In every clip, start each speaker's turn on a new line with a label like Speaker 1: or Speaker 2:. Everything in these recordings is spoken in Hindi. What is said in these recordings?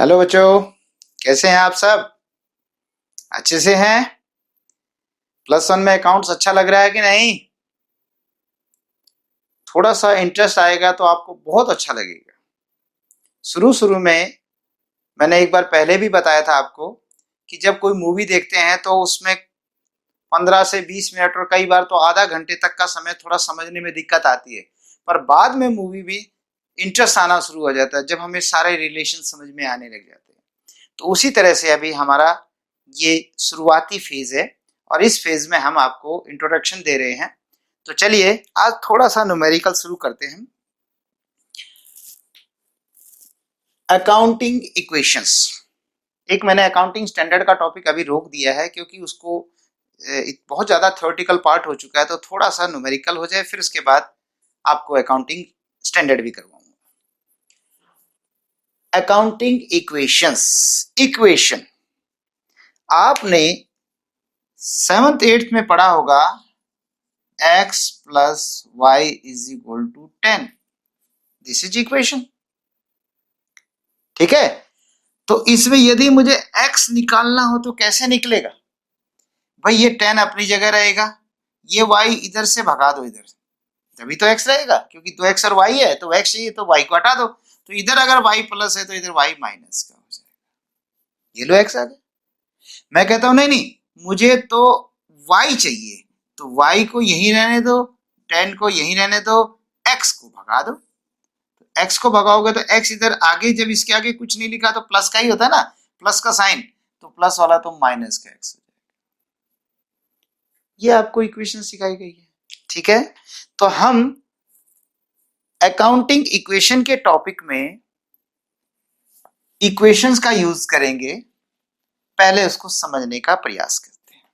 Speaker 1: हेलो बच्चों, कैसे हैं आप सब? अच्छे से हैं? +1 में अकाउंट्स अच्छा लग रहा है कि नहीं? थोड़ा सा इंटरेस्ट आएगा तो आपको बहुत अच्छा लगेगा। शुरू शुरू में मैंने एक बार पहले भी बताया था आपको कि जब कोई मूवी देखते हैं तो उसमें 15 से 20 मिनट और कई बार तो आधा घंटे तक का समय थोड़ा समझने में दिक्कत आती है, पर बाद में मूवी भी इंटरेस्ट आना शुरू हो जाता है जब हमें सारे रिलेशन समझ में आने लग जाते हैं। तो उसी तरह से अभी हमारा ये शुरुआती फेज है और इस फेज में हम आपको इंट्रोडक्शन दे रहे हैं। तो चलिए आज थोड़ा सा न्यूमेरिकल शुरू करते हैं। अकाउंटिंग इक्वेशंस, एक मैंने अकाउंटिंग स्टैंडर्ड का टॉपिक अभी रोक दिया है क्योंकि उसको बहुत ज़्यादा थ्योरेटिकल पार्ट हो चुका है, तो थोड़ा सा न्यूमेरिकल हो जाए, फिर उसके बाद आपको अकाउंटिंग स्टैंडर्ड भी करवाऊंगा। अकाउंटिंग इक्वेशंस, इक्वेशन आपने 7th 8th में पढ़ा होगा, x plus y is equal to 10। This is equation, ठीक है। तो इसमें यदि मुझे x निकालना हो तो कैसे निकलेगा भाई? ये 10 अपनी जगह रहेगा, ये y इधर से भगा दो इधर, तभी तो x रहेगा, क्योंकि 2x और y है, तो x चाहिए तो y को हटा दो, तो इधर अगर y प्लस है तो इधर y माइनस का हो जाएगा। ये लो x आ गया। मैं कहता हूं नहीं नहीं, मुझे तो y चाहिए, तो y को यहीं रहने दो, 10 को यहीं रहने दो, x को भगा दो। x को भगाओगे तो x इधर आगे, जब इसके आगे कुछ नहीं लिखा तो प्लस का ही होता है ना, प्लस का साइन, तो प्लस वाला तो माइनस का x। ये आपको इक्वेशन सिखाई गई है, ठीक है। तो हम अकाउंटिंग इक्वेशन के टॉपिक में इक्वेशंस का यूज करेंगे। पहले उसको समझने का प्रयास करते हैं।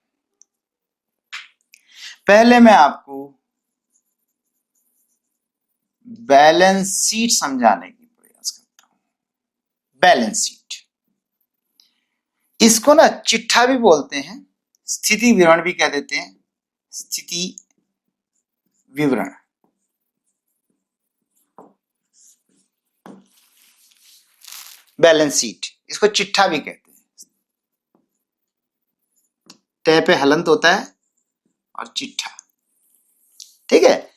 Speaker 1: पहले मैं आपको बैलेंस शीट समझाने की प्रयास करता हूं। बैलेंस शीट, इसको ना चिट्ठा भी बोलते हैं, स्थिति विवरण भी कह देते हैं, स्थिति विवरण। बैलेंस शीट, इसको चिट्ठा भी कहते हैं। तय पे हलंत होता है और चिट्ठा, ठीक है।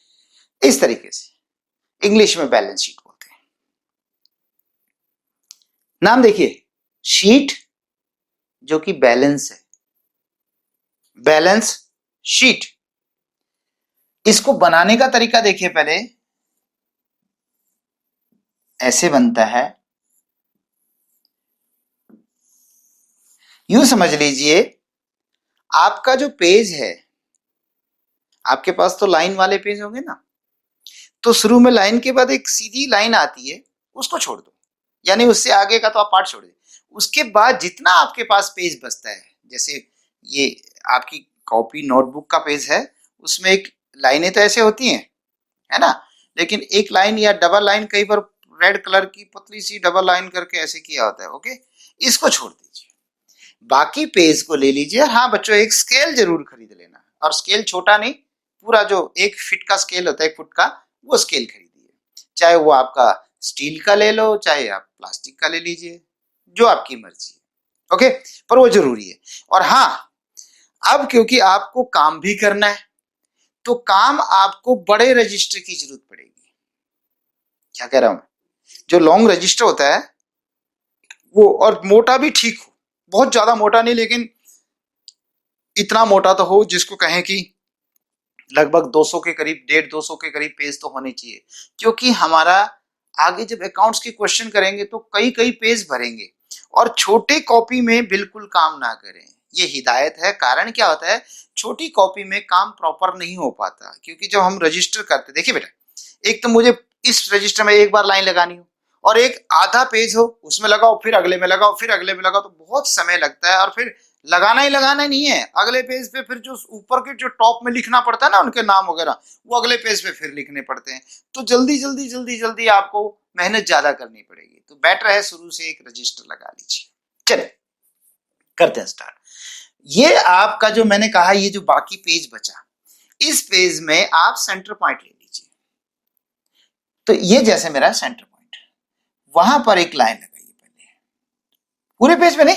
Speaker 1: इस तरीके से इंग्लिश में बैलेंस शीट बोलते हैं। नाम देखिए, शीट जो कि बैलेंस है, बैलेंस शीट। इसको बनाने का तरीका देखिए, पहले ऐसे बनता है, यूं समझ लीजिए आपका जो पेज है, आपके पास तो लाइन वाले पेज होंगे ना, तो शुरू में लाइन के बाद एक सीधी लाइन आती है, उसको छोड़ दो, यानी उससे आगे का तो आप पार्ट छोड़ दो। उसके बाद जितना आपके पास पेज बचता है, जैसे ये आपकी कॉपी नोटबुक का पेज है, उसमें एक लाइनें तो ऐसे होती हैं, है ना, लेकिन एक लाइन या डबल लाइन, कई बार रेड कलर की पतली सी डबल लाइन करके ऐसे किया होता है, ओके। इसको छोड़ दीजिए, बाकी पेज को ले लीजिए। हाँ बच्चों, एक स्केल जरूर खरीद लेना, और स्केल छोटा नहीं, पूरा जो 1 फीट का स्केल होता है, 1 फुट का, वो स्केल खरीदिए। चाहे वो आपका स्टील का ले लो, चाहे आप प्लास्टिक का ले लीजिए, जो आपकी मर्जी है, ओके, पर वो जरूरी है। और हाँ, अब क्योंकि आपको काम भी करना है, तो काम आपको बड़े रजिस्टर की जरूरत पड़ेगी। क्या कह रहा हूं मैं? जो लॉन्ग रजिस्टर होता है वो, और मोटा भी ठीक हो, बहुत ज्यादा मोटा नहीं, लेकिन इतना मोटा तो हो जिसको कहें कि लगभग 200 के करीब, 150-200 के करीब पेज तो होने चाहिए, क्योंकि हमारा आगे जब अकाउंट्स की क्वेश्चन करेंगे तो कई कई पेज भरेंगे, और छोटे कॉपी में बिल्कुल काम ना करें, ये हिदायत है। कारण क्या होता है, छोटी कॉपी में काम प्रॉपर नहीं हो पाता, क्योंकि जब हम रजिस्टर करते, देखिए बेटा, एक तो मुझे इस रजिस्टर में एक बार लाइन लगानी हो, और एक आधा पेज हो, उसमें लगाओ, फिर अगले में लगाओ, फिर अगले में लगाओ, तो बहुत समय लगता है। और फिर लगाना ही नहीं है, अगले पेज पे फिर जो ऊपर के जो टॉप में लिखना पड़ता है ना, उनके नाम वगैरह, वो अगले पेज पे फिर लिखने पड़ते हैं। तो जल्दी जल्दी जल्दी जल्दी आपको मेहनत ज्यादा करनी पड़ेगी, तो बेटर है शुरू से एक रजिस्टर लगा लीजिए। चले करते हैं स्टार्ट। ये आपका जो मैंने कहा, ये जो बाकी पेज बचा, इस पेज में आप सेंटर पॉइंट ले लीजिए। तो ये जैसे मेरा सेंटर पॉइंट, वहां पर एक लाइन लगाइए पहले, पूरे पेज पे नहीं,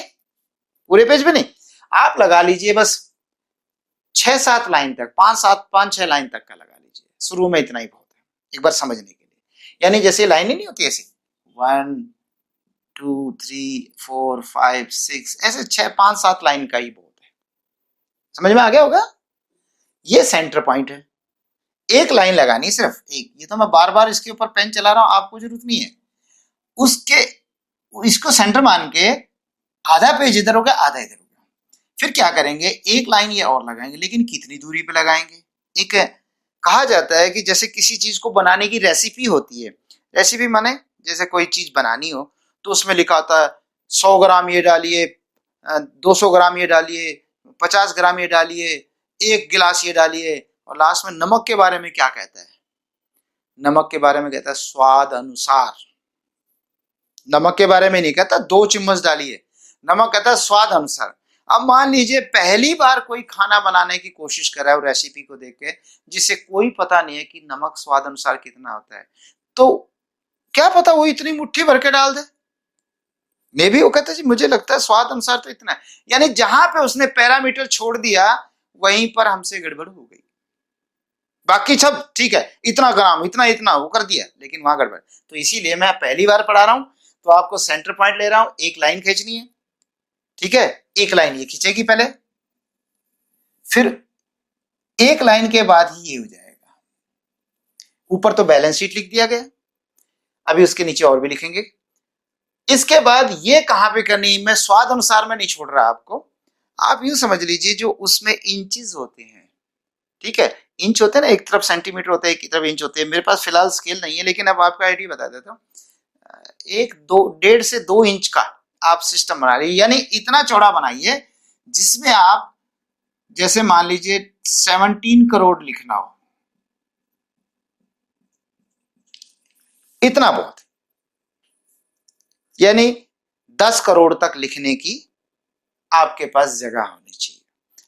Speaker 1: पूरे पेज पे नहीं, आप लगा लीजिए बस 6-7 लाइन तक, 5-6 लाइन तक का लगा लीजिए, शुरू में इतना ही बहुत है एक बार समझने के लिए। यानी जैसे लाइन ही नहीं होती ऐसे 1 2 3 4 5 6 ऐसे 6-5-7 लाइन का ही बहुत है। समझ में आ गया होगा? ये सेंटर पॉइंट है, एक लाइन लगानी सिर्फ एक। ये तो मैं बार बार इसके ऊपर पेन चला रहा हूं, आपको जरूरत नहीं है। उसके इसको सेंटर मान के आधा पेज इधर हो गया, आधा इधर हो गया। फिर क्या करेंगे, एक लाइन ये और लगाएंगे, लेकिन कितनी दूरी पे लगाएंगे? एक कहा जाता है कि जैसे किसी चीज को बनाने की रेसिपी होती है, रेसिपी माने जैसे कोई चीज बनानी हो तो उसमें लिखा होता है 100 ग्राम ये डालिए, 200 ग्राम ये डालिए, 50 ग्राम ये डालिए, 1 गिलास ये डालिए, और लास्ट में नमक के बारे में क्या कहता है? नमक के बारे में कहता है स्वाद अनुसार। नमक के बारे में नहीं कहता 2 चम्मच डालिए, नमक कहता है स्वाद अनुसार। अब मान लीजिए पहली बार कोई खाना बनाने की कोशिश कर रहा है रेसिपी को देख के, जिसे कोई पता नहीं है कि नमक स्वाद अनुसार कितना होता है, तो क्या पता वो इतनी मुट्ठी भर के डाल दे। मे भी वो कहता है जी मुझे लगता है स्वाद अनुसार तो इतना है। यानी जहां पे उसने पैरामीटर छोड़ दिया वहीं पर हमसे गड़बड़ हो गई। बाकी सब ठीक है, इतना ग्राम इतना इतना वो कर दिया, लेकिन वहां गड़बड़। तो इसीलिए मैं पहली बार पढ़ा रहा हूं तो आपको सेंटर पॉइंट ले रहा हूं, एक लाइन खींचनी है, ठीक है? एक लाइन ये खींचेगी पहले, फिर एक लाइन के बाद ही ये हो जाएगा। ऊपर तो बैलेंस शीट लिख दिया गया, अभी उसके नीचे और भी लिखेंगे। इसके बाद ये कहां पे करनी, मैं स्वाद अनुसार में नहीं छोड़ रहा आपको, आप यूं समझ लीजिए जो उसमें इंचेस होते हैं, ठीक है? इंच होते हैं ना, एक तरफ सेंटीमीटर होता है, एक तरफ इंच होते हैं। मेरे पास फिलहाल स्केल नहीं है, लेकिन अब आपका आइडिया बता देता हूँ। 1-1.5 से 2 इंच का आप सिस्टम बना लीजिए, यानी इतना चौड़ा बनाइए जिसमें आप जैसे मान लीजिए 17 करोड़ लिखना हो, इतना बहुत, यानी 10 करोड़ तक लिखने की आपके पास जगह होनी चाहिए।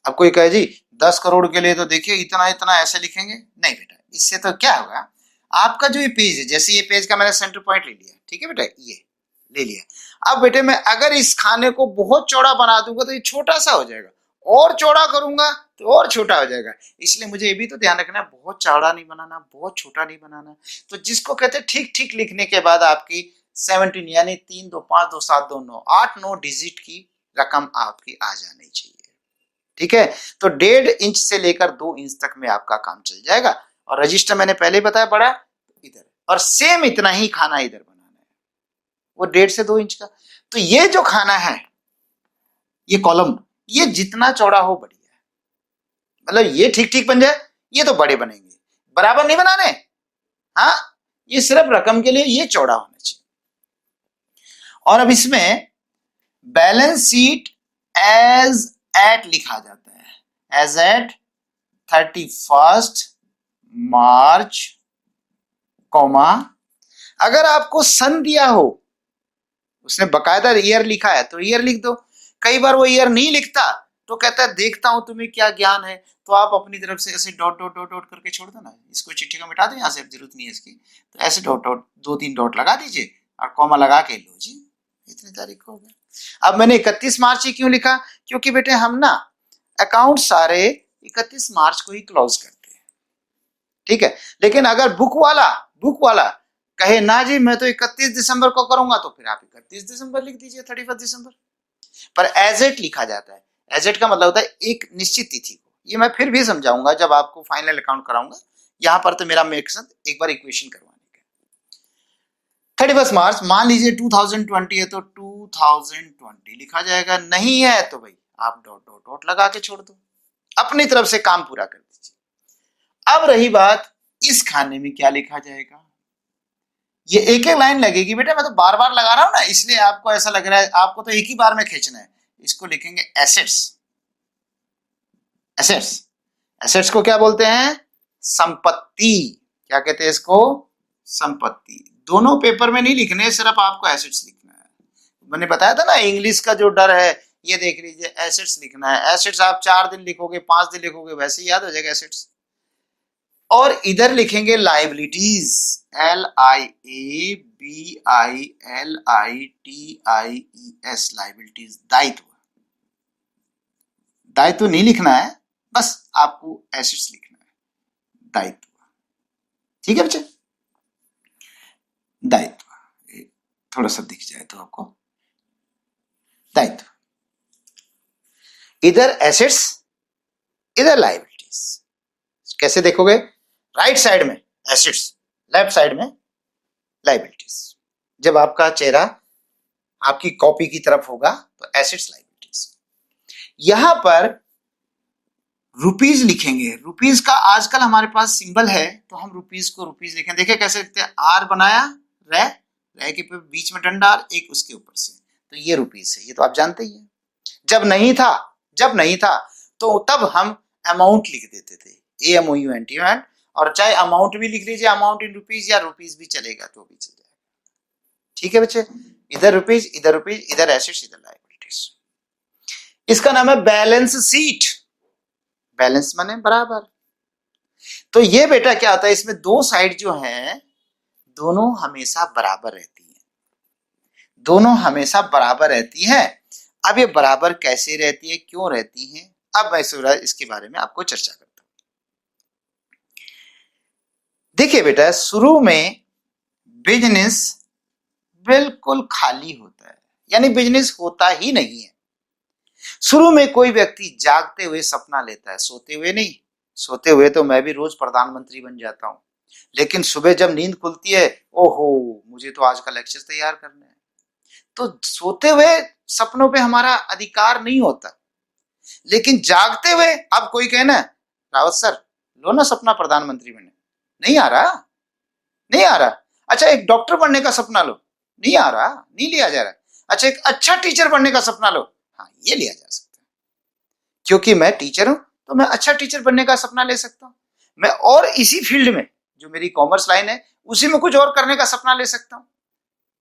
Speaker 1: अब कोई कहे जी 10 करोड़ के लिए तो देखिए इतना इतना ऐसे लिखेंगे, नहीं बेटा, इससे तो क्या होगा, आपका जो ये पेज है, जैसे ये पेज का मैंने सेंटर पॉइंट ले लिया, ठीक है बेटा, ये ले लिया। अब बेटे मैं अगर इस खाने को बहुत चौड़ा बना दूंगा तो ये छोटा सा हो जाएगा, और चौड़ा करूंगा तो और छोटा हो जाएगा। इसलिए मुझे ये भी तो ध्यान रखना है, बहुत चौड़ा नहीं बनाना, बहुत छोटा नहीं बनाना। तो जिसको कहते हैं ठीक ठीक लिखने के बाद आपकी 17 यानी 3 2 5 2 7 2 9 8-9 डिजिट की रकम आपकी आ जानी चाहिए, ठीक है? तो 1.5 इंच से लेकर 2 इंच तक में आपका काम चल जाएगा। और रजिस्टर मैंने पहले बताया बड़ा इधर, और सेम इतना ही खाना इधर बनाना है, वो 1.5 से 2 इंच का। तो ये जो खाना है, ये कॉलम, ये जितना चौड़ा हो बढ़िया है, मतलब ये ठीक ठीक बन जाए, ये तो बड़े बनेंगे, बराबर नहीं बनाने। हाँ, ये सिर्फ रकम के लिए ये चौड़ा होना चाहिए। और अब इसमें बैलेंस शीट एज एट लिखा जाता है, एज एट 31 मार्च कॉमा, अगर आपको सन दिया हो, उसने बकायदा ईयर लिखा है तो ईयर लिख दो। कई बार वो ईयर नहीं लिखता तो कहता है देखता हूं तुम्हें क्या ज्ञान है, तो आप अपनी तरफ से ऐसे डॉट डॉट डॉट डॉट करके छोड़ दो ना, इसको चिट्ठी को मिटा दो, यहाँ से अब जरूरत नहीं है इसकी, तो ऐसे डॉट डॉट 2-3 डॉट लगा दीजिए और कॉमा लगा के लो जी, इतनी तारीख को हो गया। अब मैंने 31 मार्च ही क्यों लिखा, क्योंकि बेटे हम ना अकाउंट सारे 31 मार्च को ही क्लोज करते हैं, ठीक है? लेकिन अगर बुक वाला कहे ना जी मैं तो 31 दिसंबर को करूंगा, तो फिर आप 31 दिसंबर लिख दीजिए, 31 दिसंबर। पर एज एट लिखा जाता है, एज एट का मतलब होता है एक निश्चित तिथि को। ये मैं फिर भी समझाऊंगा जब आपको फाइनल अकाउंट कराऊंगा, यहां पर तो मेरा मकसद एक बार इक्वेशन करवाने का। 31 मार्च मान लीजिए 2020 है तो 2020 लिखा जाएगा, नहीं है तो भाई आप डॉट डॉट डॉट लगा के छोड़ दो, अपनी तरफ से काम पूरा कर दीजिए। अब रही बात इस खाने में क्या लिखा जाएगा, ये एक एक लाइन लगेगी बेटा, मैं तो बार बार लगा रहा हूं ना, इसलिए आपको ऐसा लग रहा है आपको तो एक ही बार में खींचना है। इसको लिखेंगे एसेट्स, एसेट्स, एसेट्स को क्या बोलते हैं, संपत्ति। क्या कहते हैं इसको, संपत्ति। दोनों पेपर में नहीं लिखने, सिर्फ आपको एसेट्स लिखना है। मैंने बताया था ना इंग्लिश का जो डर है, ये देख लीजिए, एसेट्स लिखना है। एसेट्स आप 4 दिन लिखोगे, 5 दिन लिखोगे, वैसे ही याद हो जाएगा एसेट्स। और इधर लिखेंगे लाइबिलिटीज, LIABILITIES, लाइबिलिटीज, दायित्व। दायित्व नहीं लिखना है, बस आपको एसेट्स लिखना है, दायित्व। ठीक है बच्चे, दायित्व थोड़ा सा दिख जाए तो आपको, दायित्व, इधर एसेट्स, इधर लाइबिलिटीज। कैसे देखोगे? राइट साइड में एसेट्स, लेफ्ट साइड में लाइबिलिटीज। जब आपका चेहरा आपकी कॉपी की तरफ होगा तो एसेट्स, लाइबिलिटीज। यहां पर रुपीज लिखेंगे। रुपीज का आजकल हमारे पास सिंबल है तो हम रुपीज को रुपीज लिखें। देखिए कैसे लिखते हैं, आर बनाया, रे के बीच में डंडा, एक उसके ऊपर से, तो ये रुपीज है। ये तो आप जानते ही हैं। जब नहीं था तो तब हम अमाउंट लिख देते थे, AMOUNT, और चाहे अमाउंट भी लिख लीजिए, अमाउंट इन रुपीज, या रुपीज भी चलेगा तो भी चल जाएगा। ठीक है बच्चे, इधर रुपीज, इधर एसेट्स, इधर लायबिलिटीज। इसका नाम है बैलेंस शीट। बैलेंस माने बराबर। तो ये बेटा क्या होता है, इसमें दो साइड जो हैं दोनों हमेशा बराबर रहती हैं, दोनों हमेशा बराबर रहती हैं। अब ये बराबर कैसे रहती है, क्यों रहती हैं, अब मैं इसके बारे में आपको चर्चा करता हूं। देखिए बेटा, शुरू में बिजनेस बिल्कुल खाली होता है, यानी बिजनेस होता ही नहीं है। शुरू में कोई व्यक्ति जागते हुए सपना लेता है, सोते हुए नहीं। सोते हुए तो मैं भी रोज प्रधानमंत्री बन जाता हूं, लेकिन सुबह जब नींद खुलती है, ओहो मुझे तो आज का लेक्चर तैयार करना है। तो सोते हुए सपनों पे हमारा अधिकार नहीं होता, लेकिन जागते हुए, अब कोई कहना रावत सर लो ना सपना प्रधानमंत्री बनने, नहीं आ रहा, नहीं आ रहा। अच्छा एक डॉक्टर बनने का सपना लो, नहीं आ रहा, नहीं लिया जा रहा। अच्छा एक अच्छा टीचर बनने का सपना लो, हाँ ये लिया जा सकता है, क्योंकि मैं टीचर हूं तो मैं अच्छा टीचर बनने का सपना ले सकता हूं। मैं और इसी फील्ड में, जो मेरी कॉमर्स लाइन है, उसी में कुछ और करने का सपना ले सकता हूं,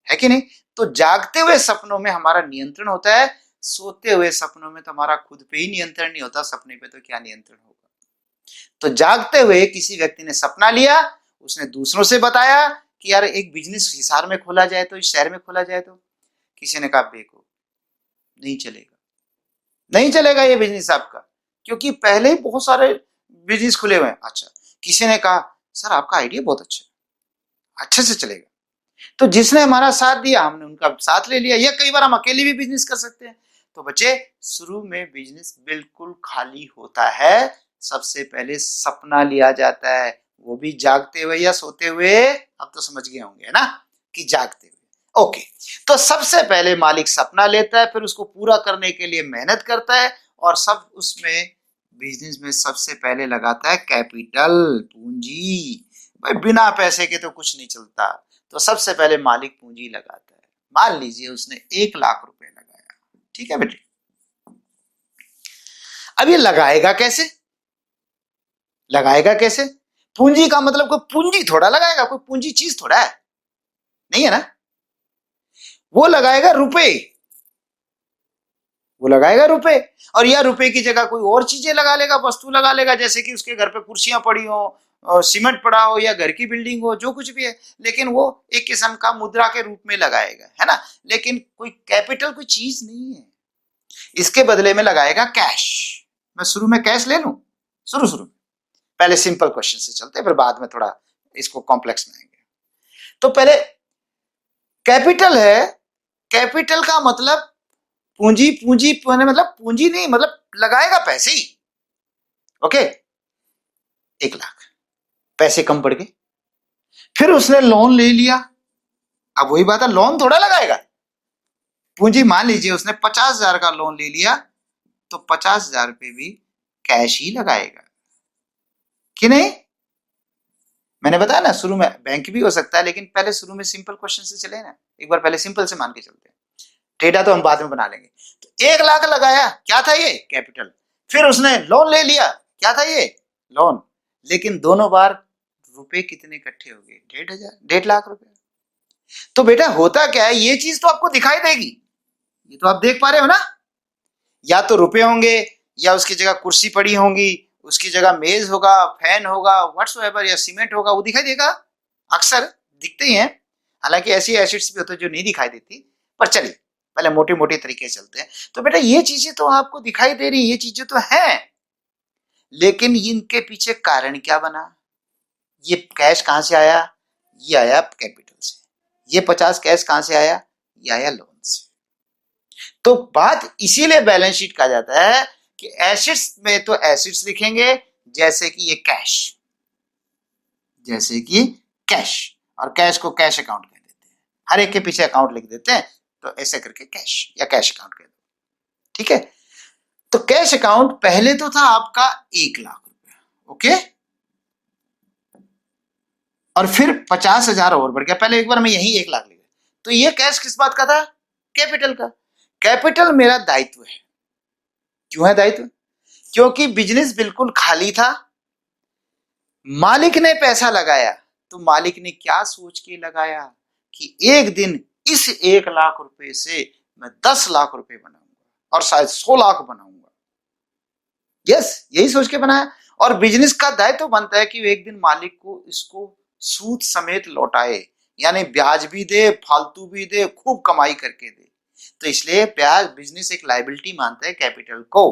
Speaker 1: है कि नहीं। तो जागते हुए सपनों में हमारा नियंत्रण होता है, सोते हुए सपनों में तो हमारा खुद पे ही नियंत्रण नहीं होता, सपने पे तो क्या नियंत्रण होगा। तो जागते हुए किसी व्यक्ति ने सपना लिया, उसने दूसरों से बताया कि यार एक बिजनेस हिसार में खोला जाए तो, इस शहर में खोला जाए तो। किसी ने कहा बेको, नहीं चलेगा, नहीं चलेगा ये बिजनेस आपका, क्योंकि पहले ही बहुत सारे बिजनेस खुले हुए हैं। अच्छा, किसी ने कहा सर आपका आइडिया बहुत अच्छा है, अच्छे से चलेगा। तो जिसने हमारा साथ दिया हमने उनका साथ ले लिया, या कई बार हम अकेले भी बिजनेस कर सकते हैं। तो बच्चे शुरू में बिजनेस बिल्कुल खाली होता है, सबसे पहले सपना लिया जाता है, वो भी जागते हुए या सोते हुए। अब तो समझ गए होंगे ना कि जागते हुए। ओके, तो सबसे पहले मालिक सपना लेता है, फिर उसको पूरा करने के लिए मेहनत करता है, और सब उसमें बिजनेस में सबसे पहले लगाता है कैपिटल, पूंजी। भाई बिना पैसे के तो कुछ नहीं चलता, तो सबसे पहले मालिक पूंजी लगाता है। मान लीजिए उसने 1 लाख रुपए लगाया, ठीक है बेटे। अब ये लगाएगा कैसे, लगाएगा कैसे? पूंजी का मतलब कोई पूंजी थोड़ा लगाएगा, कोई पूंजी चीज थोड़ा है, नहीं है ना। वो लगाएगा रुपए, वो लगाएगा रुपए, और या रुपए की जगह कोई और चीजें लगा लेगा, वस्तु लगा लेगा, जैसे कि उसके घर पे कुर्सियां पड़ी हो, सीमेंट पड़ा हो, या घर की बिल्डिंग हो, जो कुछ भी है, लेकिन वो एक किस्म का मुद्रा के रूप में लगाएगा, है ना। लेकिन कोई कैपिटल, कोई चीज नहीं है। इसके बदले में लगाएगा कैश। मैं शुरू में कैश ले लूं, शुरू में, पहले सिंपल क्वेश्चन से चलते, फिर बाद में थोड़ा इसको कॉम्प्लेक्स में आएंगे। तो पहले कैपिटल है, कैपिटल का मतलब पूंजी, पूंजी मतलब पूंजी नहीं, मतलब लगाएगा पैसे ही। ओके, 1 लाख, पैसे कम पड़ गए, फिर उसने लोन ले लिया। अब वही बात है, लोन थोड़ा लगाएगा पूंजी। मान लीजिए उसने 50,000 का लोन ले लिया, तो 50,000 पे भी कैश ही लगाएगा कि नहीं। मैंने बताया ना शुरू में बैंक भी हो सकता है, लेकिन पहले शुरू में सिंपल क्वेश्चन से चले ना, एक बार पहले सिंपल से मान के चलते हैं, टेढ़ा तो हम बाद में बना लेंगे। तो 1 लाख लगाया, क्या था ये, कैपिटल। फिर उसने लोन ले लिया, क्या था ये, लोन। लेकिन दोनों बार रुपए कितने इकट्ठे हो गए, 1.5 रुपए। तो बेटा होता क्या है, ये चीज तो आपको दिखाई देगी, ये तो आप देख पा रहे हो ना। या तो रुपए होंगे, या उसकी जगह कुर्सी पड़ी होंगी, उसकी जगह मेज होगा, फैन होगा, व्हाट्सएवर या सीमेंट होगा, वो दिखाई देगा, अक्सर दिखते ही हैं। हालांकि ऐसी एसिड्स भी होते हैं जो नहीं दिखाई देती, पर चलिए पहले मोटे मोटे तरीके से चलते हैं। तो बेटा ये चीजें तो आपको दिखाई दे रही, ये चीजें तो हैं, लेकिन इनके पीछे कारण क्या बना? ये कैश कहां से आया? ये आया कैपिटल से। ये 50 कैश कहां से आया? ये आया लोन से। तो बात इसीलिए बैलेंस शीट कहा जाता है कि एसिड्स में तो एसिड्स लिखेंगे, जैसे कि ये कैश, जैसे कि कैश, और कैश को कैश अकाउंट कह देते हैं, हर एक के पीछे अकाउंट लिख देते हैं, तो ऐसे करके कैश या कैश अकाउंट कह दो। ठीक है, तो कैश अकाउंट पहले तो था आपका 1 लाख रुपया, ओके, और फिर 50,000 और बढ़ गया। पहले एक बार मैं यही 1 लाख लिखा, तो ये कैश किस बात का था? कैपिटल का। कैपिटल मेरा दायित्व है। क्यों है दायित्व? क्योंकि बिजनेस बिल्कुल खाली था, मालिक ने पैसा लगाया, तो मालिक ने क्या सोच के लगाया कि एक दिन इस 1 लाख रुपए से मैं 10 लाख रुपए बनाऊंगा और शायद 100 लाख बनाऊंगा। यस, यही सोच के बनाया। और बिजनेस का दायित्व तो बनता है कि एक दिन मालिक को इसको सूद समेत लौटाए, यानी ब्याज भी दे, फालतू भी दे, खूब कमाई करके दे। तो इसलिए ब्याज बिजनेस एक लायबिलिटी मानता है कैपिटल को,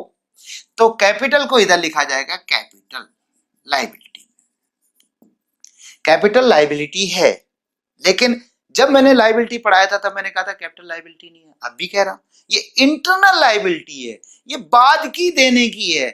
Speaker 1: तो कैपिटल को इधर लिखा जाएगा कैपिटल लायबिलिटी। कैपिटल लायबिलिटी है, लेकिन जब मैंने लायबिलिटी पढ़ाया था तब मैंने कहा था कैपिटल लायबिलिटी नहीं है, अब भी कह रहा हूं ये इंटरनल लायबिलिटी है, ये बाद की देने की है,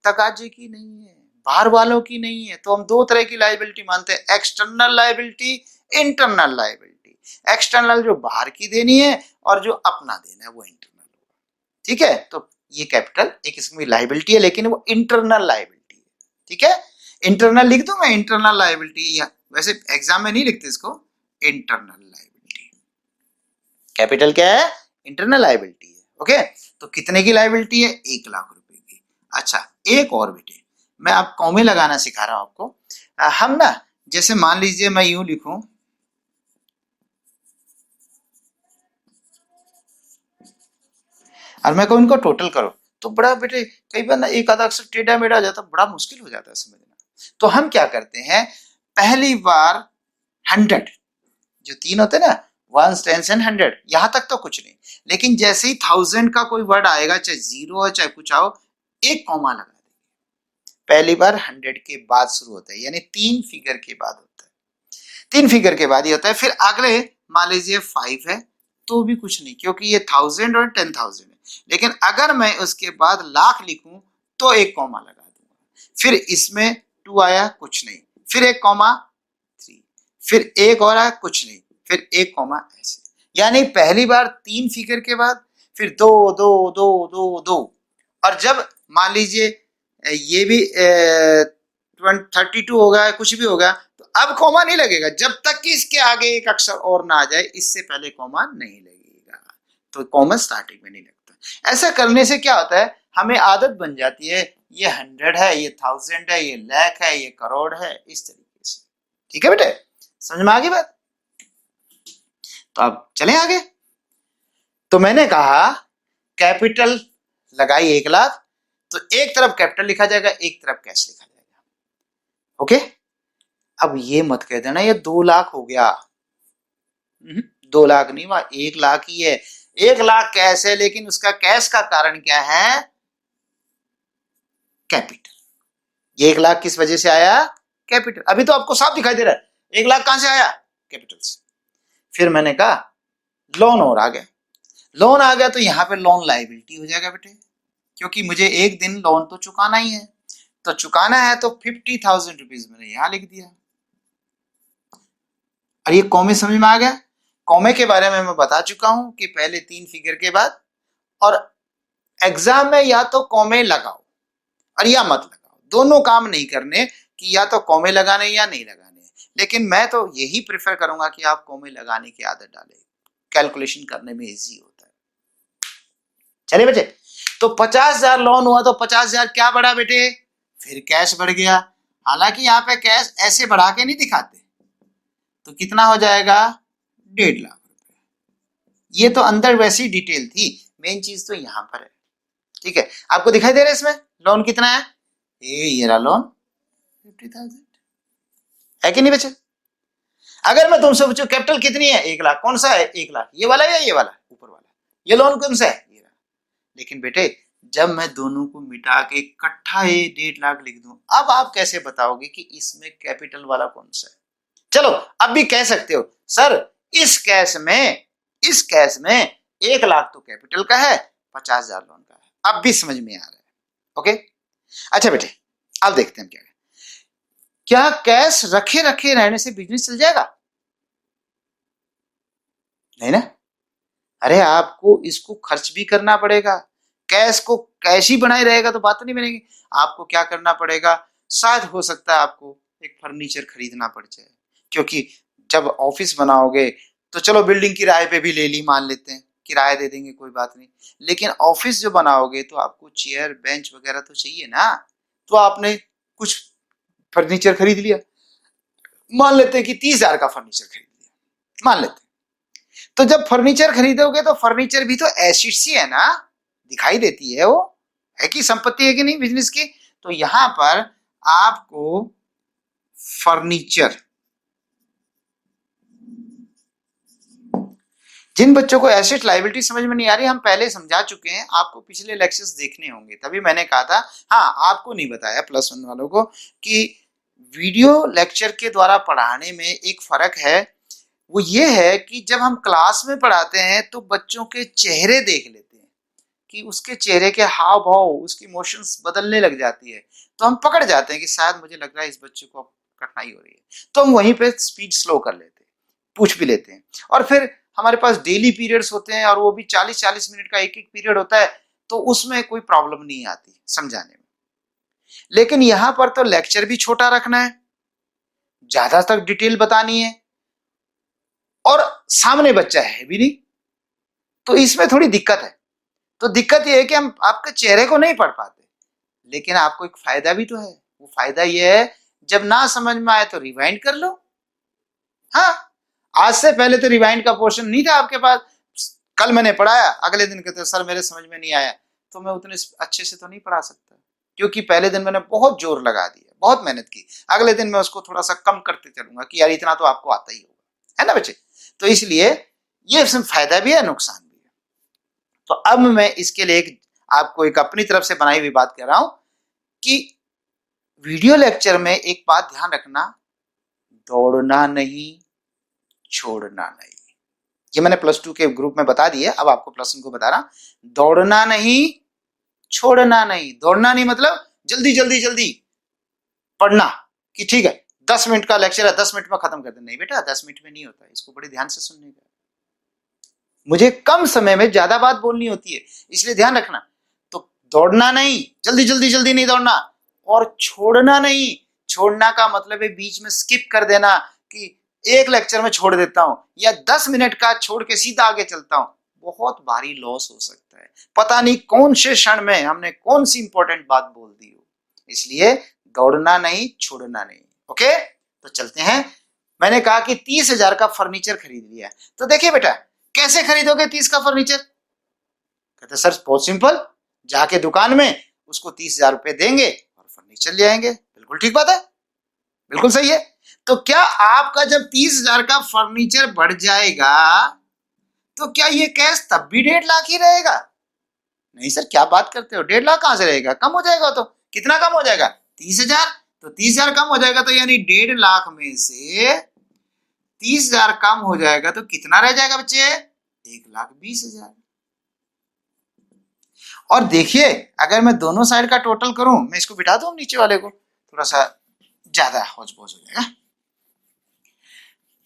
Speaker 1: तकाजे की नहीं है, बाहर वालों की नहीं है। तो हम दो तरह की लायबिलिटी मानते हैं, external liability, internal liability. External जो बाहर की देनी है, और जो अपना देना है वो इंटरनल होगा। ठीक है, तो ये कैपिटल एक किस्म की लायबिलिटी है, लेकिन वो इंटरनल लायबिलिटी है। ठीक है, इंटरनल लिख दूं मैं, इंटरनल लायबिलिटी, या वैसे एग्जाम में नहीं लिखते इसको, इंटरनल लायबिलिटी। कैपिटल क्या है? इंटरनल लायबिलिटी है। ओके, तो कितने की लायबिलिटी है? 1 लाख रुपए की। अच्छा, एक और बेटे, मैं आप कॉमे लगाना सिखा रहा हूं आपको। हम ना, जैसे मान लीजिए मैं यूं लिखूं, और मैं कहूं इनको टोटल करो, तो बड़ा बेटे कई बार ना एक आधा अक्षर टेढ़ा मेढ़ा आ जाता, बड़ा मुश्किल हो जाता है समझना। तो हम क्या करते हैं, पहली बार 100, जो 3 होते हैं ना, 1 10 एंड 100, यहां तक तो कुछ नहीं, लेकिन जैसे ही 1000 का कोई वर्ड आएगा, चाहे जीरो हो चाहे कुछ आओ, एक कॉमा लगा देंगे। पहली बार 100 के बाद शुरू होता है, यानी 3 फिगर के बाद होता है, 3 फिगर के बाद ही होता है। फिर अगले मान लीजिए 5 है, तो भी कुछ नहीं, क्योंकि ये 1000 और 10,000 है। लेकिन अगर मैं उसके बाद लाख लिखूं, तो एक कॉमा लगा दूंगा। फिर इसमें 2 आया, कुछ नहीं, फिर एक कॉमा 3, फिर एक और आया, कुछ नहीं, फिर एक कॉमा, ऐसे। यानी पहली बार 3 फिगर के बाद, फिर 2 2 2 2 2, और जब मान लीजिए ये भी 32 हो गया, कुछ भी हो गया, तो अब कॉमा नहीं लगेगा, जब तक कि इसके आगे एक अक्षर और ना आ जाए, इससे पहले कॉमा नहीं लगेगा। तो कॉमा स्टार्टिंग में नहीं लगता। ऐसा करने से क्या होता है, हमें आदत बन जाती है, ये 100 है, ये 1000 है, ये लाख है, ये करोड़ है, इस तरीके से। ठीक है बेटे, समझ में आ गई बात? तो अब चलें आगे। तो मैंने कहा कैपिटल लगाई 1 लाख, तो एक तरफ कैपिटल लिखा जाएगा, एक तरफ कैश लिखा जाएगा। ओके, अब ये मत कह देना ये 2 लाख हो गया, 2 लाख नहीं, वहां 1 लाख ही है। 1 लाख कैश है, लेकिन उसका कैश का कारण क्या है? कैपिटल। 1 लाख किस वजह से आया? कैपिटल। अभी तो आपको साफ दिखाई दे रहा है 1 लाख कहां से आया? कैपिटल से। फिर मैंने कहा लोन और आ गया, लोन आ गया, तो यहां पे लोन लायबिलिटी हो जाएगा बेटे, क्योंकि मुझे एक दिन लोन तो चुकाना ही है, तो चुकाना है, तो 50,000 रुपीज मैंने यहां लिख दिया। और ये कॉमे समझ में आ गया? कॉमे के बारे में मैं बता चुका हूं कि पहले 3 फिगर के बाद, और एग्जाम में या तो कॉमे लगाओ और या मत लगाओ, दोनों काम नहीं करने कि या तो कॉमे लगाने या नहीं लगाने। लेकिन मैं तो यही प्रेफर करूंगा कि आप कॉमे लगाने की आदत डालें, कैलकुलेशन करने में इजी होता है। चलिए बेटे, तो 50,000 लोन हुआ, तो 50,000 क्या बढ़ा बेटे? फिर कैश बढ़ गया। हालांकि यहाँ पे कैश ऐसे बढ़ा के नहीं दिखाते, तो कितना हो जाएगा? 1.5 लाख रुपए। ये तो अंदर वैसी डिटेल थी, मेन चीज तो यहाँ पर है। ठीक है, आपको दिखाई दे रहा है इसमें लोन कितना है? ये रहा लोन 50,000, है कि नहीं बच्चे? अगर मैं तुमसे पूछूं कैपिटल कितनी है, 1 लाख, कौन सा है 1 लाख, ये वाला या ये वाला ऊपर वाला, ये लोन कौन सा है, ये रहा। लेकिन बेटे जब मैं दोनों को मिटा के इकट्ठा ये 1.5 लाख लिख दूं, अब आप कैसे बताओगे कि इसमें कैपिटल वाला कौन सा है? चलो अब भी कह सकते हो सर इस केस में 1 लाख तो कैपिटल का है, 50,000 लोन का है। अब भी समझ में आ रहा है? ओके, अच्छा बेटे अब देखते हैं क्या कैश रखे रखे रहने से बिजनेस चल जाएगा? नहीं ना। अरे आपको इसको खर्च भी करना पड़ेगा, कैश को कैश ही बनाए रहेगा तो बात नहीं बनेगी। आपको क्या करना पड़ेगा, शायद हो सकता है आपको एक फर्नीचर खरीदना पड़ जाए, क्योंकि जब ऑफिस बनाओगे तो चलो बिल्डिंग किराए पे भी ले ली, मान लेते हैं किराया दे देंगे कोई बात नहीं, लेकिन ऑफिस जो बनाओगे तो आपको चेयर बेंच वगैरह तो चाहिए ना। तो आपने कुछ फर्नीचर खरीद लिया, मान लेते हैं कि 30,000 का फर्नीचर खरीद लिया, मान लेते हैं। तो जब फर्नीचर खरीदोगे तो फर्नीचर भी तो एसेट्स ही है ना, दिखाई देती है, वो है कि संपत्ति है कि नहीं बिजनेस की। तो यहां पर आपको फर्नीचर, जिन बच्चों को एसेट लायबिलिटी समझ में नहीं आ रही, हम पहले समझा चुके हैं, आपको पिछले लेक्चर्स देखने होंगे, तभी मैंने कहा था। हाँ, आपको नहीं बताया +1 वालों को कि वीडियो लेक्चर के द्वारा पढ़ाने में एक फर्क है, वो ये है कि जब हम क्लास में पढ़ाते हैं तो बच्चों के चेहरे देख लेते हैं कि उसके चेहरे के हाव भाव, उसकी इमोशंस बदलने लग जाती है, तो हम पकड़ जाते हैं कि शायद मुझे लग रहा है इस बच्चे को कठिनाई हो रही है, तो हम वहीं पे स्पीड स्लो कर लेते हैं, पूछ भी लेते हैं। और फिर हमारे पास डेली पीरियड्स होते हैं और वो भी 40-40 मिनट का एक एक पीरियड होता है, तो उसमें कोई प्रॉब्लम नहीं आती समझाने में। लेकिन यहां पर तो लेक्चर भी छोटा रखना है, ज्यादा तक डिटेल बतानी है, और सामने बच्चा है भी नहीं, तो इसमें थोड़ी दिक्कत है। तो दिक्कत यह है कि हम आपके चेहरे को नहीं पढ़ पाते, लेकिन आपको एक फायदा भी तो है। वो फायदा यह है, जब ना समझ में आए तो रिवाइंड कर लो। हाँ, आज से पहले तो रिवाइंड का पोर्शन नहीं था आपके पास, कल मैंने पढ़ाया, अगले दिन कहते सर मेरे समझ में नहीं आया, तो मैं उतने अच्छे से तो नहीं पढ़ा सकता, क्योंकि पहले दिन मैंने बहुत जोर लगा दिया, बहुत मेहनत की, अगले दिन मैं उसको थोड़ा सा कम करते चलूंगा कि यार इतना तो आपको आता ही होगा, है ना बच्चे। तो इसलिए ये फायदा भी है, नुकसान भी है। तो अब मैं इसके लिए आपको एक अपनी तरफ से बनाई हुई बात कह रहा हूं कि वीडियो लेक्चर में एक बात ध्यान रखना, दौड़ना नहीं, छोड़ना नहीं। ये मैंने +2 के ग्रुप में बता दिया, अब आपको +1 को बता रहा, दौड़ना नहीं, छोड़ना नहीं। दौड़ना नहीं मतलब जल्दी जल्दी जल्दी पढ़ना कि ठीक है 10 मिनट का लेक्चर है 10 मिनट में खत्म कर देना, नहीं बेटा 10 मिनट में नहीं होता, इसको बड़े ध्यान से सुनने का, मुझे कम समय में ज्यादा बात बोलनी होती है, इसलिए ध्यान रखना। तो दौड़ना नहीं, जल्दी जल्दी जल्दी नहीं दौड़ना, और छोड़ना नहीं। छोड़ना का मतलब है बीच में स्किप कर देना कि एक लेक्चर में छोड़ देता हूं, या 10 मिनट का छोड़ के सीधा आगे चलता हूं, बहुत भारी लॉस हो सकता है, पता नहीं कौन से क्षण में हमने कौन सी इंपॉर्टेंट बात बोल दी हो। इसलिए दौड़ना नहीं, छोड़ना नहीं। ओके, तो चलते हैं। मैंने कहा कि 30,000 का फर्नीचर खरीद लिया, तो देखिए बेटा कैसे खरीदोगे 30 का फर्नीचर? कहते सर बहुत सिंपल, जाके दुकान में उसको 30,000 रुपए देंगे और फर्नीचर ले आएंगे। बिल्कुल ठीक बात है, बिल्कुल सही है। तो क्या आपका जब 30,000 का फर्नीचर बढ़ जाएगा तो क्या ये कैश तब भी 1.5 लाख ही रहेगा? नहीं सर क्या बात करते हो, 1.5 लाख कहां से रहेगा, कम हो जाएगा। तो कितना कम हो जाएगा? 30,000। तो 30,000 कम हो जाएगा, तो यानी 1.5 लाख में से 30,000 कम हो जाएगा तो कितना रह जाएगा बच्चे? 1,20,000। और देखिए अगर मैं दोनों साइड का टोटल करूं, मैं इसको बिठा दूं नीचे वाले को, थोड़ा सा ज्यादा हौज पौज हो जाएगा।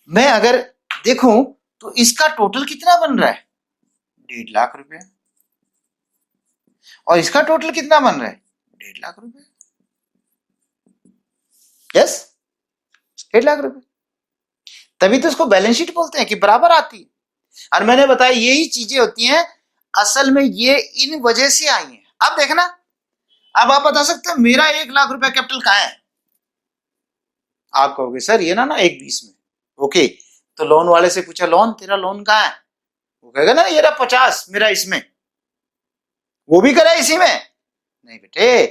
Speaker 1: मैं अगर देखूं तो इसका टोटल कितना बन रहा है? 1.5 लाख रुपए। और इसका टोटल कितना बन रहा है? 1.5 लाख रुपए। यस, 1.5 लाख रुपए। तभी तो इसको बैलेंस शीट बोलते हैं कि बराबर आती है। और मैंने बताया यही चीजें होती हैं, असल में ये इन वजह से आई है। अब देखना, अब आप बता सकते हैं मेरा 1 लाख रुपए कैपिटल कहां है? आप कहोगे सर ये ना 1,20 में। ओके, तो लोन वाले से पूछा लोन, तेरा लोन कहां है? वो कहेगा ना ये रहा 50 मेरा इसमें, वो भी करा इसी में। नहीं बेटे,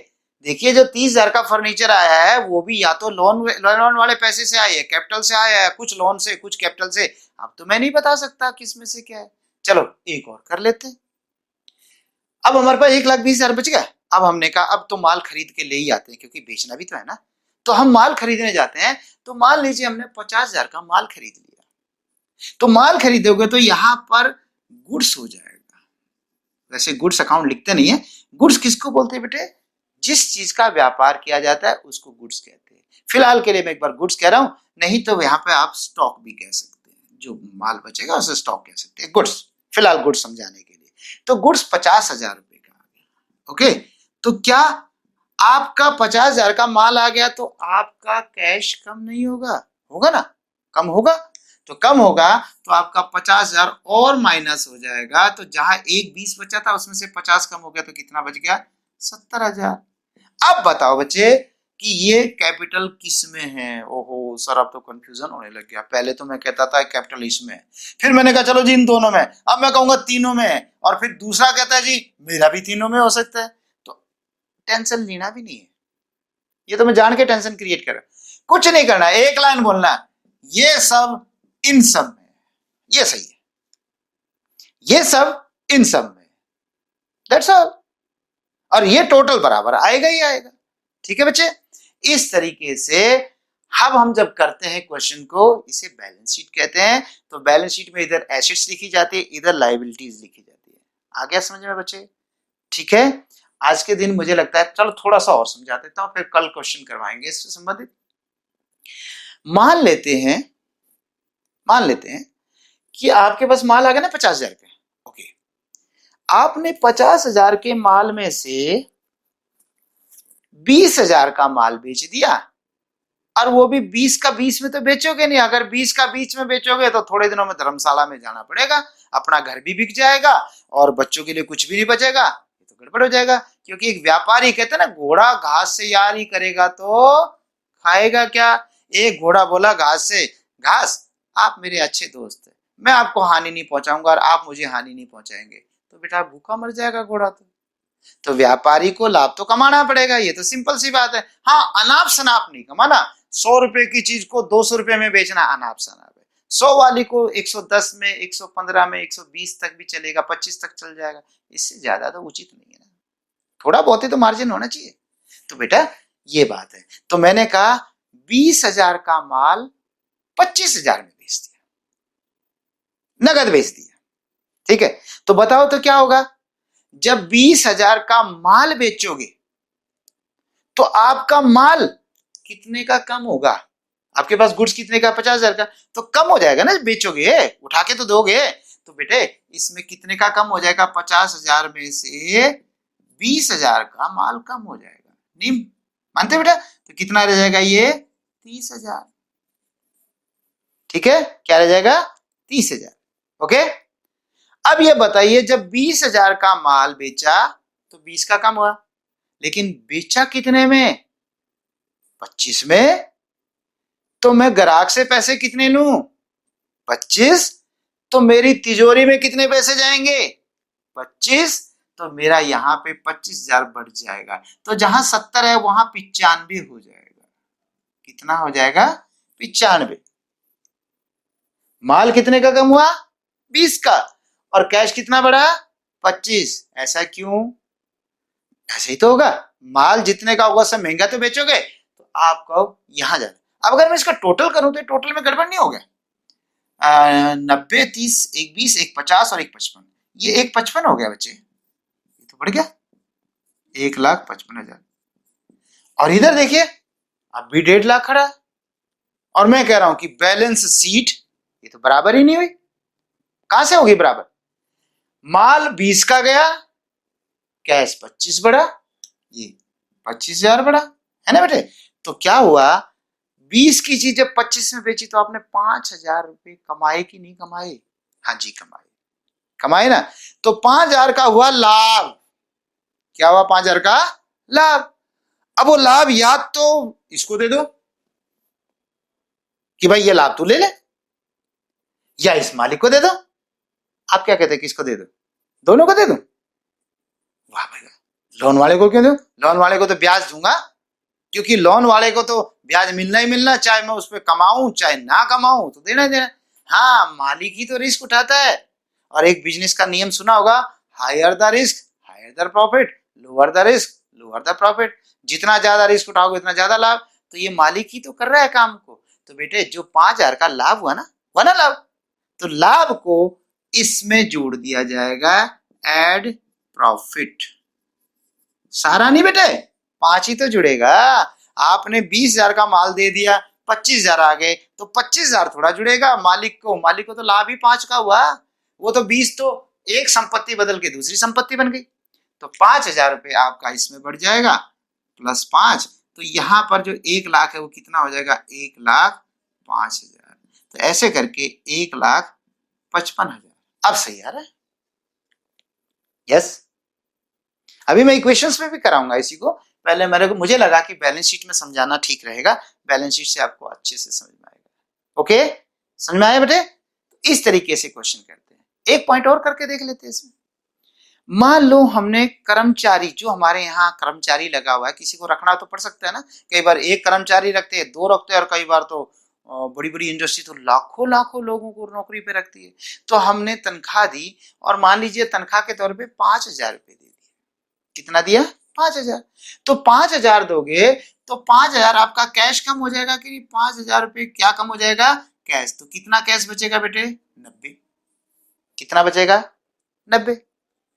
Speaker 1: देखिए जो 30,000 का फर्नीचर आया है वो भी या तो लोन वाले पैसे से आया है, कैपिटल से आया है, कुछ लोन से कुछ कैपिटल से। अब तो मैं नहीं बता सकता किस में से क्या है। चलो एक और कर लेते हैं। अब हमारे पास 1,20,000 बच गया। अब हमने कहा अब तो माल खरीद के ले ही आते हैं क्योंकि बेचना भी तो है ना। तो हम माल खरीदने जाते हैं। तो मान लीजिए हमने 50,000 का माल खरीद लिया। तो माल खरीदोगे तो यहाँ पर गुड्स हो जाएगा। वैसे गुड्स अकाउंट लिखते नहीं है। गुड्स किसको बोलते हैं बेटे? जिस चीज का व्यापार किया जाता है उसको गुड्स कहते हैं। फिलहाल के लिए मैं एक बार गुड्स कह रहा हूं, नहीं तो यहाँ पे आप स्टॉक भी कह सकते हैं। जो माल बचेगा उसे स्टॉक कह सकते हैं। गुड्स, फिलहाल गुड्स समझाने के लिए। तो गुड्स 50,000 रुपए का आ गया। ओके, तो क्या आपका 50,000 का माल आ गया तो आपका कैश कम नहीं होगा? होगा ना, कम होगा। तो कम होगा तो आपका 50,000 और माइनस हो जाएगा। तो जहां 1,20 बचा था उसमें से 50 कम हो गया तो कितना बच गया? 70,000। अब बताओ बच्चे कि ये कैपिटल किस में है? ओहो सर, अब तो कंफ्यूजन होने लग गया। पहले तो मैं कहता था कैपिटल इसमें, फिर मैंने कहा चलो जी इन दोनों में, अब मैं कहूंगा तीनों में, और फिर दूसरा कहता है जी मेरा भी तीनों में हो सकता है। तो टेंशन लेना भी नहीं है। ये तो मैं जान के टेंशन क्रिएट कर रहा हूं। कुछ नहीं करना, एक लाइन बोलना, ये सब इन सब में, ये सही है, ये सब इन सब में, दैट्स ऑल। और ये टोटल बराबर आएगा ही आएगा। ठीक है बच्चे, इस तरीके से अब हम जब करते हैं क्वेश्चन को, इसे बैलेंस शीट कहते हैं। तो बैलेंस शीट में इधर एसेट्स लिखी जाती है, इधर लायबिलिटीज लिखी जाती है। आ गया समझ में बच्चे? ठीक है, आज के दिन मुझे लगता है चलो थोड़ा सा और समझा देता हूं, फिर कल क्वेश्चन करवाएंगे इससे संबंधित। मान लेते हैं कि आपके पास माल आ गया ना 50,000 का। ओके, आपने 50,000 के माल में से 20,000 का माल बेच दिया। और वो भी 20 का 20 में तो बेचोगे नहीं। अगर 20 का 20 में बेचोगे तो थोड़े दिनों में धर्मशाला में जाना पड़ेगा, अपना घर भी बिक जाएगा और बच्चों के लिए कुछ भी नहीं बचेगा। ये तो गड़बड़ हो जाएगा। क्योंकि एक व्यापारी कहते हैं ना, घोड़ा घास से यारी करेगा तो खाएगा क्या? एक घोड़ा बोला घास से, घास आप मेरे अच्छे दोस्त हैं, मैं आपको हानि नहीं पहुंचाऊंगा और आप मुझे हानि नहीं पहुंचाएंगे। तो बेटा भूखा मर जाएगा घोड़ा। तो व्यापारी को लाभ तो कमाना पड़ेगा, ये तो सिंपल सी बात है। हाँ, अनाप शनाप नहीं कमाना। 100 रुपए की चीज को 200 रुपए में बेचना अनाप शनाप है। 100 वाली को 110 में, 115 में, 120 तक भी चलेगा, 25 तक चल जाएगा। इससे ज्यादा तो उचित नहीं है ना। थोड़ा बहुत ही तो मार्जिन होना चाहिए। तो बेटा ये बात है। तो मैंने कहा 20,000 का माल 25,000 में बेच दिया, नगद बेच दिया। ठीक है, तो बताओ तो क्या होगा? जब 20,000 का माल बेचोगे तो आपका माल कितने का कम होगा? आपके पास गुड्स कितने का? 50,000 का, तो कम हो जाएगा ना। बेचोगे, उठा के तो दोगे। तो बेटे इसमें कितने का कम हो जाएगा? 50,000 में से 20,000 का माल कम हो जाएगा। नहीं मानते बेटा? तो कितना रह जाएगा? ये 30,000। ठीक है, क्या रह जाएगा? 30,000। ओके, अब ये बताइए जब 20,000 का माल बेचा तो 20 का कम हुआ, लेकिन बेचा कितने में? 25 में। तो मैं ग्राहक से पैसे कितने लूं? 25। तो मेरी तिजोरी में कितने पैसे जाएंगे? 25। तो मेरा यहां पे 25,000 बढ़ जाएगा। तो जहां 70 है वहां 95 हो जाएगा। कितना हो जाएगा? 95। माल कितने का कम हुआ? 20 का। और कैश कितना बढ़ा? 25। ऐसा क्यों? ऐसे ही तो होगा। माल जितने का होगा सब महंगा तो बेचोगे, तो आपको यहां जाना। अब अगर मैं इसका टोटल करूं तो टोटल में गड़बड़ नहीं हो गया? 90, 30, एक 20, एक 50 और एक 55। ये एक 55 हो गया बच्चे, ये तो बढ़ गया 1,55,000। और इधर देखिए अब भी 1.5 लाख खड़ा है। और मैं कह रहा हूं कि बैलेंस शीट ये तो बराबर ही नहीं हुई। कहां से होगी बराबर? माल 20 का गया, कैश 25 बढ़ा, ये 25,000 बढ़ा, है ना बेटे? तो क्या हुआ? 20 की चीज जब 25 में बेची तो आपने 5,000 रुपए कमाए कि नहीं कमाए? हाँ जी कमाए, कमाए ना। तो 5,000 का हुआ लाभ। क्या हुआ? 5,000 का लाभ। अब वो लाभ या तो इसको दे दो कि भाई ये लाभ तू ले ले, या इस मालिक को दे दो। आप क्या कहते हैं, किसको दे दो? दोनों को दे दो। वाह भैया, लोन वाले को क्यों दूं? लोन वाले को तो ब्याज दूंगा, क्योंकि लोन वाले को तो ब्याज मिलना ही मिलना, चाहे मैं उस पर कमाऊं चाहे ना कमाऊं, तो देना ही देना। हाँ, मालिक ही तो रिस्क उठाता है। और एक बिजनेस का नियम सुना होगा, higher the risk higher the profit, lower the risk lower the profit. जितना ज्यादा रिस्क उठाओगे उतना ज्यादा लाभ। तो ये मालिक ही तो कर रहा है काम को। तो बेटे जो 5,000 का लाभ हुआ ना लाभ, तो लाभ को इसमें जोड़ दिया जाएगा, एड प्रॉफिट। सारा नहीं बेटे, 5 ही तो जुड़ेगा। आपने 20,000 का माल दे दिया, 25,000 आ गए, तो 25,000 थोड़ा जुड़ेगा मालिक को तो लाभ ही 5 का हुआ। वो तो 20 तो एक संपत्ति बदल के दूसरी संपत्ति बन गई। तो 5,000 रुपये आपका इसमें बढ़ जाएगा, प्लस 5, तो यहां पर जो 1 लाख है वो कितना हो जाएगा, 1,05,000। तो ऐसे करके 1,55,000। अब सही आ रहा है? यस। अभी मैं इक्वेशंस में भी कराऊंगा इसी को। पहले मुझे लगा कि बैलेंस शीट में समझाना ठीक रहेगा, बैलेंस शीट से आपको अच्छे से समझ में आएगा। ओके, समझ में आया बेटे? इस तरीके से क्वेश्चन करते हैं। एक पॉइंट और करके देख लेते हैं इसमें। मान लो हमने कर्मचारी, जो हमारे यहाँ कर्मचारी लगा हुआ है, किसी को रखना तो पड़ सकता है ना। कई बार एक कर्मचारी रखते हैं, 2 रखते हैं, और कई बार तो बड़ी बड़ी इंडस्ट्री तो लाखों लाखों लोगों को नौकरी पे रखती है। तो हमने तनख्वाह दी, और मान लीजिए तनख्वाह के तौर पे 5,000 रुपए दे दिए। कितना दिया? 5,000। तो 5,000 दोगे तो 5,000 आपका कैश कम हो जाएगा कि 5,000 रुपये क्या कम हो जाएगा? कैश। तो कितना कैश बचेगा बेटे? 90। कितना बचेगा? 90,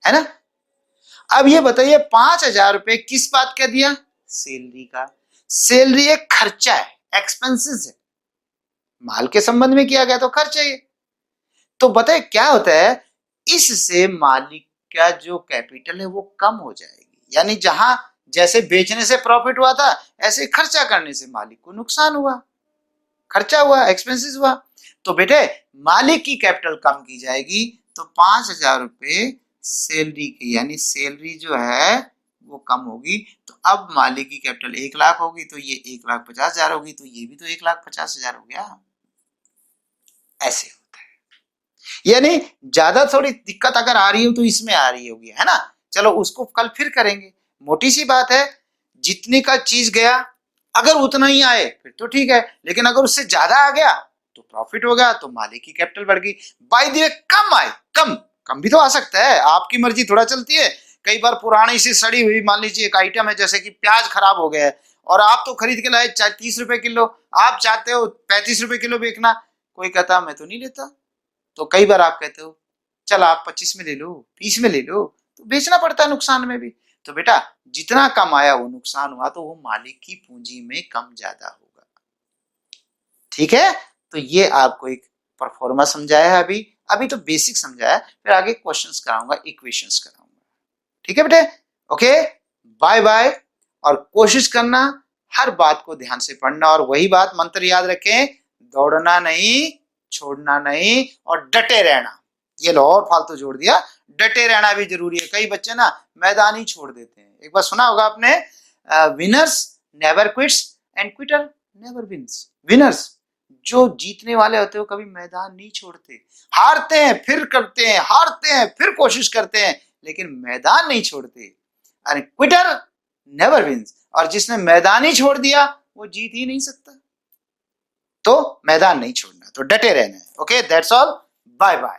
Speaker 1: है ना। अब ये बताइए 5,000 रुपये किस बात का दिया? सैलरी का। सैलरी एक खर्चा है, एक्सपेंसेस है, माल के संबंध में किया गया तो खर्चा है। तो बताइए क्या होता है, इससे मालिक का जो कैपिटल है वो कम हो जाएगी। यानी जहां जैसे बेचने से प्रॉफिट हुआ था, ऐसे खर्चा करने से मालिक को नुकसान हुआ, खर्चा हुआ, एक्सपेंसेस हुआ। तो बेटे मालिक की कैपिटल कम की जाएगी, तो 5,000 रुपये सैलरी की, यानी सैलरी जो है वो कम होगी। तो अब मालिक की कैपिटल 1 लाख होगी, तो ये 1,50,000 होगी, तो ये भी तो 1,50,000 हो गया। ऐसे होता है। यानी ज्यादा थोड़ी दिक्कत अगर आ रही हो तो इसमें आ रही होगी, है ना। चलो उसको कल फिर करेंगे। मोटी सी बात है, जितने का चीज गया अगर उतना ही आए फिर तो ठीक है, लेकिन अगर उससे ज्यादा आ गया तो प्रॉफिट हो गया, तो मालिक की कैपिटल बढ़ गई। बाय द वे कम आए, कम भी तो आ सकता है, आपकी मर्जी थोड़ा चलती है। कई बार पुरानी सी सड़ी हुई, मान लीजिए एक आइटम है जैसे कि प्याज खराब हो गया है, और आप तो खरीद के लाए 30 रुपए किलो, आप चाहते हो 35 रुपए किलो बेचना, कोई कहता मैं तो नहीं लेता। तो कई बार आप कहते हो चल आप 25 में ले लो, 20 में ले लो, तो बेचना पड़ता है नुकसान में भी। तो बेटा जितना कम आया वो नुकसान हुआ, तो वो मालिक की पूंजी में कम ज्यादा होगा। ठीक है, तो ये आपको एक परफॉर्मा समझाया है। अभी तो बेसिक समझाया, फिर आगे क्वेश्चंस कराऊंगा, इक्वेशंस कराऊंगा। ठीक है बेटे, ओके, बाय बाय। और कोशिश करना हर बात को ध्यान से पढ़ना, और वही बात मंत्र याद रखें, दौड़ना नहीं, छोड़ना नहीं, और डटे रहना। ये लो और फालतू जोड़ दिया, डटे रहना भी जरूरी है। कई बच्चे ना मैदान ही छोड़ देते हैं। एक बार सुना होगा आपने, winners never quits and quitter never wins. Winners जो जीतने वाले होते हैं वो कभी मैदान नहीं छोड़ते, हारते हैं फिर करते हैं, हारते हैं फिर कोशिश करते हैं, लेकिन मैदान नहीं छोड़ते। और क्विटर नेवर विंस, और जिसने मैदान ही छोड़ दिया वो जीत ही नहीं सकता। तो मैदान नहीं छोड़ना, तो डटे रहना है। Okay, that's all, bye bye.